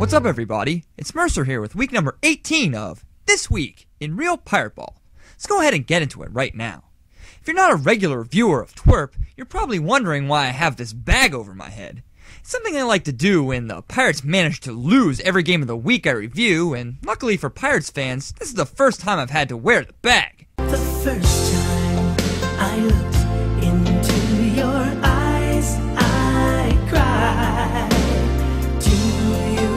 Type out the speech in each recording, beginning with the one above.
What's up, everybody? It's Mercer here with week number 18 of This Week in Real Pirateball. Let's go ahead and get into it right now. If you're not a regular viewer of Twerp, you're probably wondering why I have this bag over my head. It's something I like to do when the Pirates manage to lose every game of the week I review, and luckily for Pirates fans, this is the first time I've had to wear the bag. The first time I looked into your eyes, I cried. Do you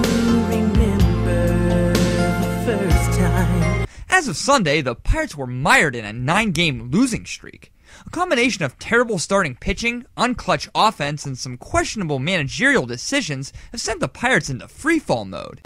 remember the first time? As of Sunday, the Pirates were mired in a 9-game losing streak. A combination of terrible starting pitching, unclutch offense, and some questionable managerial decisions have sent the Pirates into freefall mode.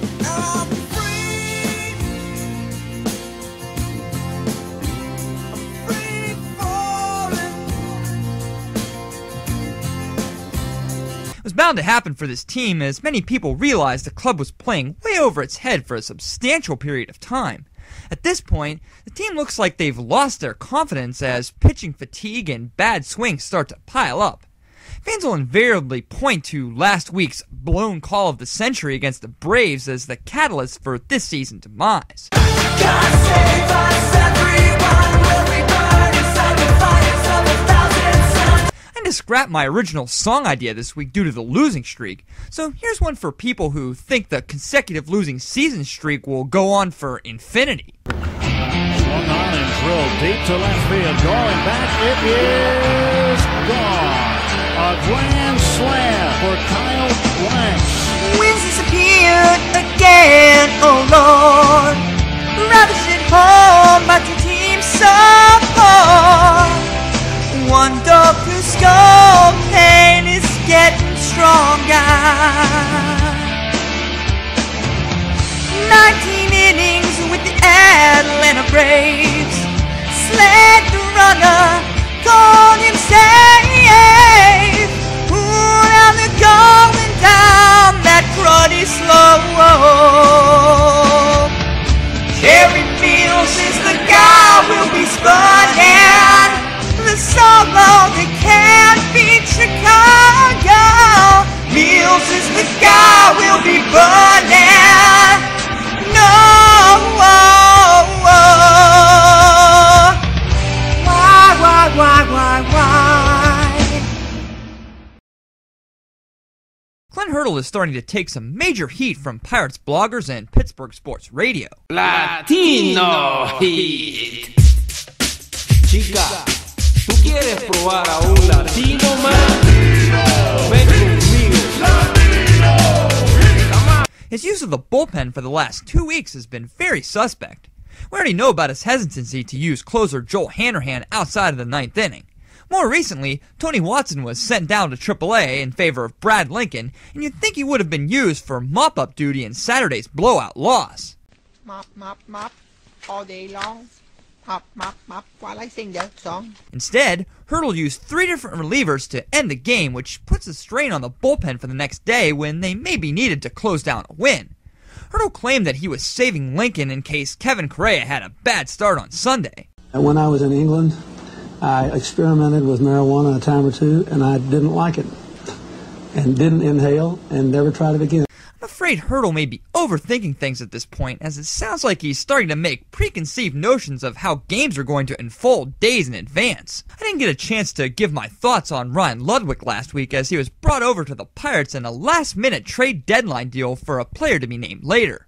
It was bound to happen for this team, as many people realized the club was playing way over its head for a substantial period of time. At this point, the team looks like they've lost their confidence as pitching fatigue and bad swings start to pile up. Fans will invariably point to last week's blown call of the century against the Braves as the catalyst for this season's demise. God save us, everyone will be burned inside the fires of 1,000 suns. I had to scrap my original song idea this week due to the losing streak, so here's one for people who think the consecutive losing season streak will go on for infinity. Swung on and drilled deep to left field. Going back, it is gone. A grand slam for Kyle Blanks. Winds disappeared again, oh Lord. Ravished at home, but your team so far. One dog whose skull pain is getting stronger. 19 innings with the Atlanta Braves. Sled the runner, called him safe. Pull out the going down that cruddy slope. Jerry Mills is the guy we'll be spun in. The solo that can't beat Chicago. Mills is the guy we'll be burning. No, why? Clint Hurdle is starting to take some major heat from Pirates bloggers and Pittsburgh sports radio. Latino Heat. Chica, ¿tú quieres probar a un latino más? Ven conmigo. His use of the bullpen for the last 2 weeks has been very suspect. We already know about his hesitancy to use closer Joel Hanrahan outside of the 9th inning. More recently, Tony Watson was sent down to AAA in favor of Brad Lincoln, and you'd think he would have been used for mop-up duty in Saturday's blowout loss. Mop, mop, mop, all day long. Mop, mop, mop, while I sing that song. Instead, Hurdle used 3 different relievers to end the game, which puts a strain on the bullpen for the next day when they may be needed to close down a win. Hurdle claimed that he was saving Lincoln in case Kevin Correa had a bad start on Sunday. When I was in England, I experimented with marijuana a time or two, and I didn't like it, and didn't inhale, and never tried it again. I'm afraid Hurdle may be overthinking things at this point, as it sounds like he's starting to make preconceived notions of how games are going to unfold days in advance. I didn't get a chance to give my thoughts on Ryan Ludwick last week, as he was brought over to the Pirates in a last-minute trade deadline deal for a player to be named later.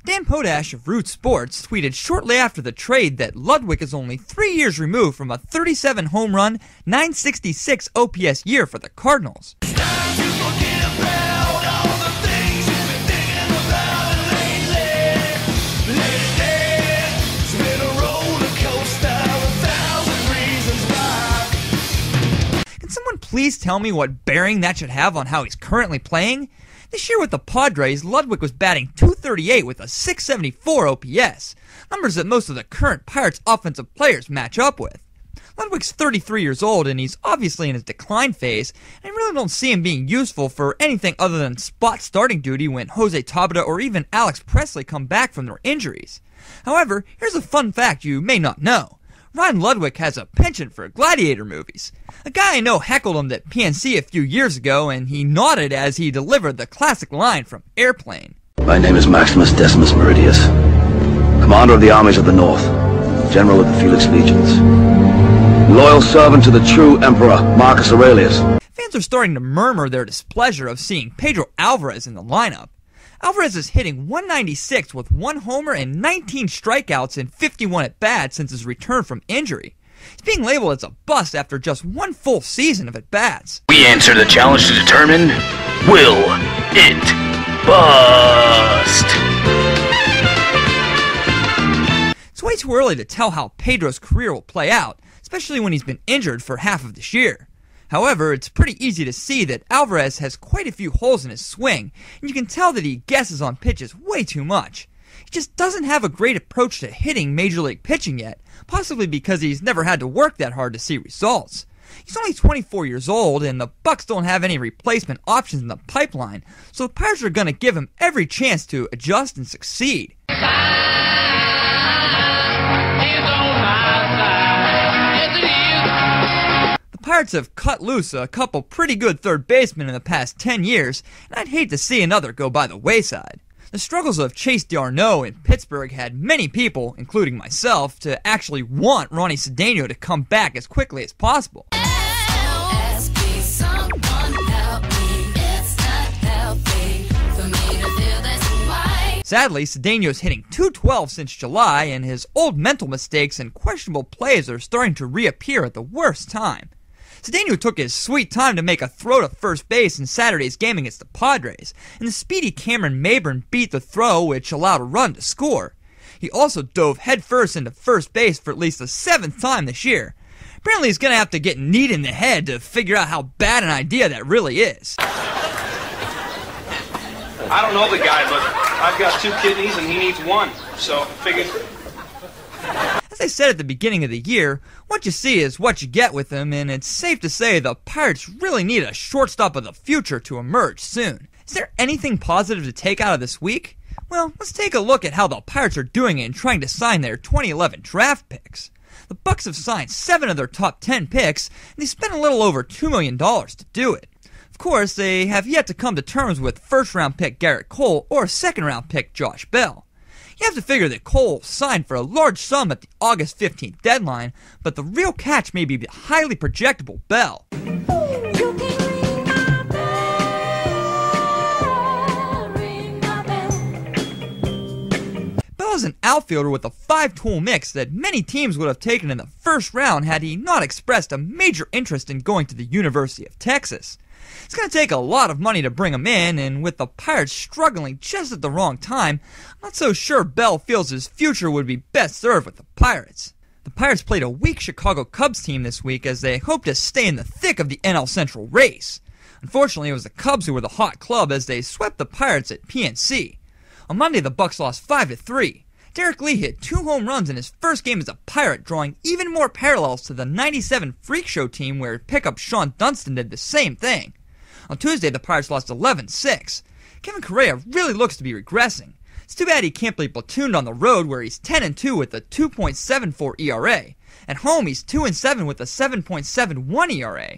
Dan Podash of Root Sports tweeted shortly after the trade that Ludwick is only 3 years removed from a 37 home run, 966 OPS year for the Cardinals. Can someone please tell me what bearing that should have on how he's currently playing? This year with the Padres, Ludwick was batting .238 with a .674 OPS, numbers that most of the current Pirates offensive players match up with. Ludwick's 33 years old, and he's obviously in his decline phase, and I really don't see him being useful for anything other than spot starting duty when Jose Tabata or even Alex Presley come back from their injuries. However, here's a fun fact you may not know. Ryan Ludwick has a penchant for gladiator movies. A guy I know heckled him at PNC a few years ago, and he nodded as he delivered the classic line from Airplane. My name is Maximus Decimus Meridius, commander of the armies of the North, general of the Felix Legions, loyal servant to the true Emperor Marcus Aurelius. Fans are starting to murmur their displeasure of seeing Pedro Alvarez in the lineup. Alvarez is hitting .196 with 1 homer and 19 strikeouts in 51 at-bats since his return from injury. He's being labeled as a bust after just 1 full season of at-bats. We answer the challenge to determine, will it bust? It's way too early to tell how Pedro's career will play out, especially when he's been injured for half of this year. However, it's pretty easy to see that Alvarez has quite a few holes in his swing, and you can tell that he guesses on pitches way too much. He just doesn't have a great approach to hitting Major League pitching yet, possibly because he's never had to work that hard to see results. He's only 24 years old, and the Bucks don't have any replacement options in the pipeline, so the Pirates are going to give him every chance to adjust and succeed. The Pirates have cut loose a couple pretty good third basemen in the past 10 years, and I'd hate to see another go by the wayside. The struggles of Chase d'Arnaud in Pittsburgh had many people, including myself, to actually want Ronny to come back as quickly as possible. Sadly, Cedeno's hitting .212 since July, and his old mental mistakes and questionable plays are starting to reappear at the worst time. Cedeno took his sweet time to make a throw to first base in Saturday's game against the Padres, and the speedy Cameron Maybern beat the throw, which allowed a run to score. He also dove headfirst into first base for at least the 7th time this year. Apparently he's going to have to get kneed in the head to figure out how bad an idea that really is. I don't know the guy, but I've got 2 kidneys and he needs 1, so figured. As I said at the beginning of the year, what you see is what you get with him, and it's safe to say the Pirates really need a shortstop of the future to emerge soon. Is there anything positive to take out of this week? Well, let's take a look at how the Pirates are doing in trying to sign their 2011 draft picks. The Bucks have signed 7 of their top 10 picks, and they spent a little over $2 million to do it. Of course, they have yet to come to terms with first-round pick Garrett Cole or second-round pick Josh Bell. You have to figure that Cole signed for a large sum at the August 15th deadline, but the real catch may be the highly projectable Bell. Bell is an outfielder with a 5-tool mix that many teams would have taken in the first round had he not expressed a major interest in going to the University of Texas. It's going to take a lot of money to bring him in, and with the Pirates struggling just at the wrong time, I'm not so sure Bell feels his future would be best served with the Pirates. The Pirates played a weak Chicago Cubs team this week as they hope to stay in the thick of the NL Central race. Unfortunately, it was the Cubs who were the hot club as they swept the Pirates at PNC. On Monday, the Bucks lost 5-3. Derek Lee hit 2 home runs in his first game as a Pirate, drawing even more parallels to the '97 Freak Show team where pickup Sean Dunston did the same thing. On Tuesday, the Pirates lost 11-6. Kevin Correa really looks to be regressing. It's too bad he can't play platooned on the road where he's 10-2 with a 2.74 ERA. At home, he's 2-7 with a 7.71 ERA.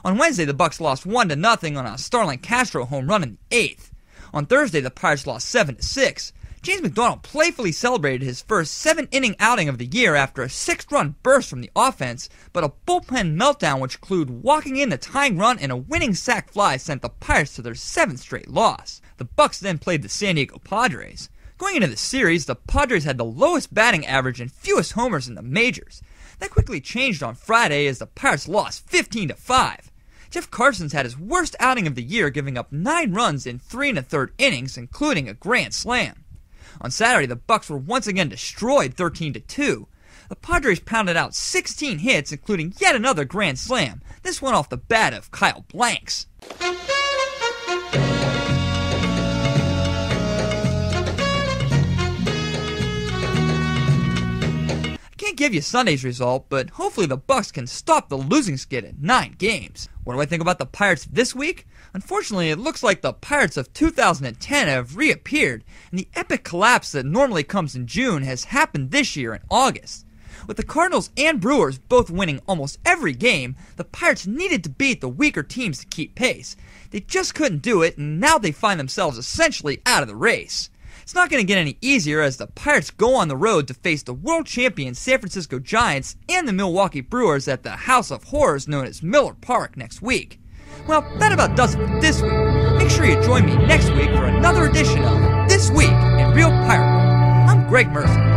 On Wednesday, the Bucks lost 1-0 on a Starlin Castro home run in the 8th. On Thursday, the Pirates lost 7-6. James McDonald playfully celebrated his first 7-inning outing of the year after a 6-run burst from the offense, but a bullpen meltdown which included walking in the tying run and a winning sac fly sent the Pirates to their 7th straight loss. The Bucks then played the San Diego Padres. Going into the series, the Padres had the lowest batting average and fewest homers in the majors. That quickly changed on Friday as the Pirates lost 15-5. Jeff Carson's had his worst outing of the year, giving up 9 runs in 3 1/3 innings, including a grand slam. On Saturday, the Bucks were once again destroyed 13-2. The Padres pounded out 16 hits, including yet another grand slam, this one off the bat of Kyle Blanks. I can't give you Sunday's result, but hopefully the Bucks can stop the losing skid at 9 games. What do I think about the Pirates this week? Unfortunately, it looks like the Pirates of 2010 have reappeared, and the epic collapse that normally comes in June has happened this year in August. With the Cardinals and Brewers both winning almost every game, the Pirates needed to beat the weaker teams to keep pace. They just couldn't do it, and now they find themselves essentially out of the race. It's not going to get any easier as the Pirates go on the road to face the world champion San Francisco Giants and the Milwaukee Brewers at the House of Horrors known as Miller Park next week. Well, that about does it for this week. Make sure you join me next week for another edition of This Week in Real Pirateball. I'm Greg Mercer.